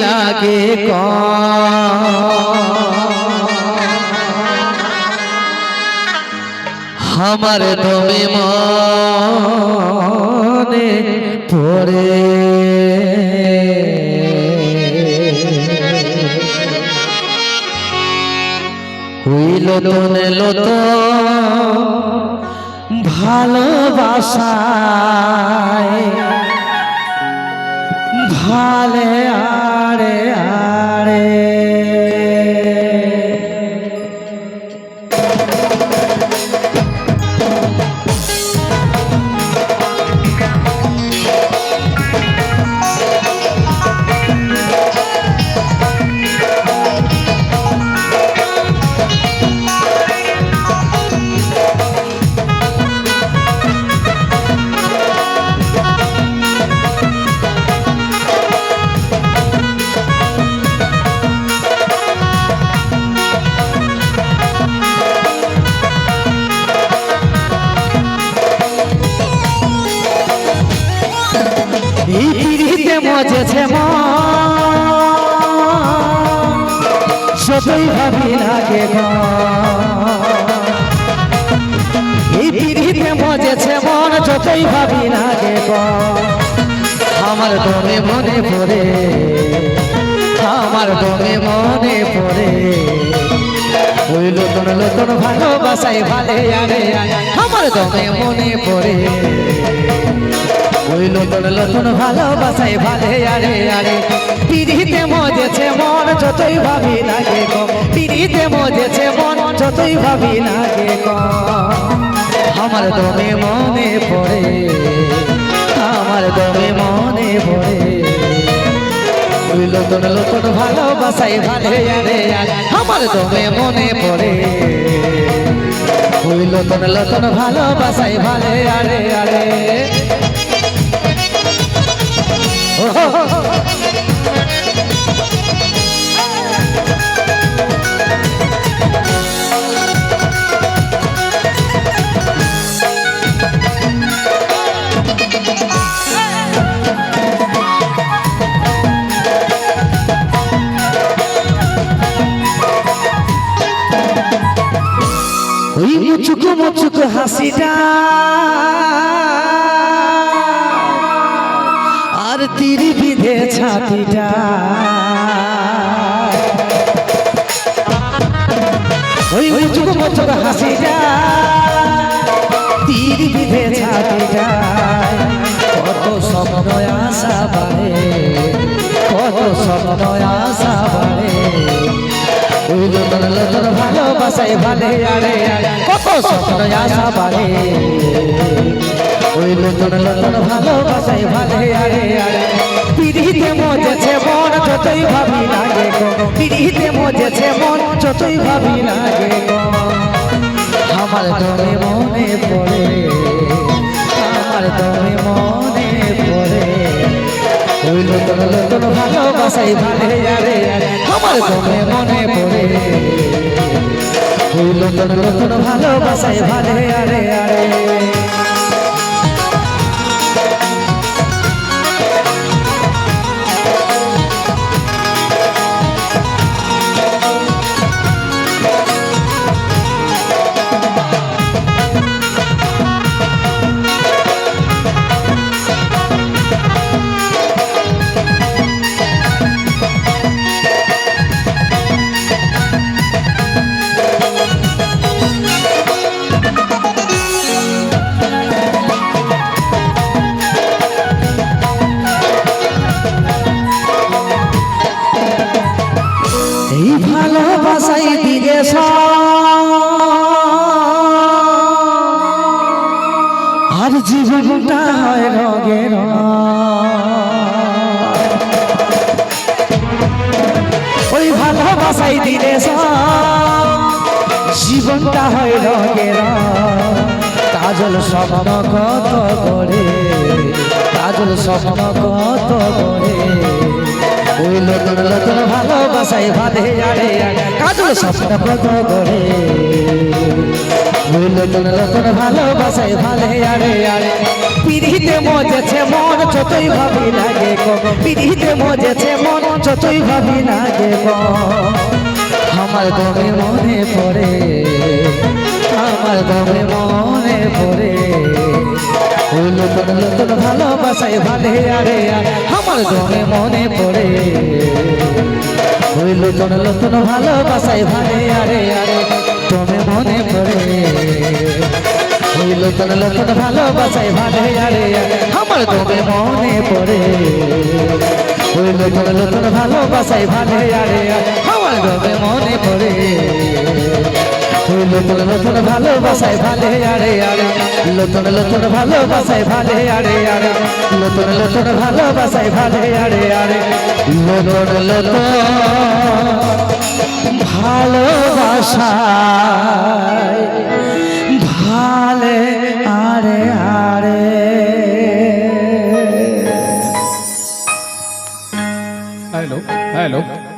লাগে আমার দমে মনে পড়ে হইল তনে লত ভালোবাসায় ভালে আরে আরে মজেছে যতই ভাবি লাগে এই পিড়িতে মজেছে মন যতই ভাবি লাগে আমার দমে মনে পড়ে আমার দমে মনে পড়ে ওই নতুন নতুন ভালোবাসায় ভালে আরে আমার দমে মনে পড়ে ওই নতুন নতুন ভালোবাসায় ভালে আরে আরে পিড়িতে মজেছে মন যতই ভাবি লাগে পিড়িতে মজেছে মন যতই ভাবি লাগে আমার দমে মনে পড়ে আমার দমে মনে পড়ে ওই নতুন নতুন ভালোবাসায় ভালে আরে আরে আমার দমে মনে পড়ে ওই নতুন নতুন ভালোবাসায় ভালে আরে আরে ওই মুচুক মুচুক হাসিটা আর তীর বিধে ছাতিটা ওই মুচুক মুচুক হাসিটা তীর বিধে ছাতিটা কত স্বপ্ন আশা বাড়ে কত স্বপ্ন আশা বাড়ে ওই নতুন নতুন ভালোবাসায় ভালে আরে কত স্বপ্ন আশা বাড়ে ওই নতুন নতুন ভালোবাসায় ভালে আরে আরে পিড়িতে মজেছে মন যতই ভাবি লাগে পিড়িতে মজেছে মন যতই ভাবি লাগে আমার দমে মনে পড়ে আমার দমে মনে পড়ে ওই নতুন নতুন ভালোবাসায় ভালে আরে আরে আমার দমে মনে পড়ে ওই নতুন নতুন ভালোবাসায় ভালে আরে আরে ভালোবাসাই দিলে আর জীবনটা হয় রঙের ওই ভালোবাসাই দিলে জীবনটা হয় রঙের কাজল স্বপ্ন কত করে কাজল স্বপ্ন কত করে ওই নতুন নতুন ভালোবাসায় ভালে আরে কাজল স্বপ্ন কত করে ওই নতুন নতুন ভালোবাসায় ভালে আরে আরে পিড়িতে মজেছে মন যতই ভাবি লাগে গো পিড়িতে মজেছে মন যতই ভাবি লাগে গো আমার দমে মনে পড়ে আমার দমে মনে পড়ে ওই নতুন নতুন ভালোবাসায় ভালে আরে আরে আমার দমে মনে পড়ে ওই নতুন নতুন ভালোবাসায় ভালে আরে আরে দমে মনে পড়ে ওই নতুন নতুন ভালোবাসায় ভালে আরে আরে আমার দমে মনে পড়ে ওই নতুন নতুন ভালোবাসায় ভালে আরে আরে আমার দমে মনে পড়ে ওই নতুন নতুন ভালোবাসায় ভালে আরে আরে নতুন নতুন ভালোবাসায় ভালে আরে আরে নতুন নতুন ভালোবাসায় ভালে আরে আরে নতুন নতুন ভালোবাসায় ভালে আরে আরে হ্যালো হ্যালো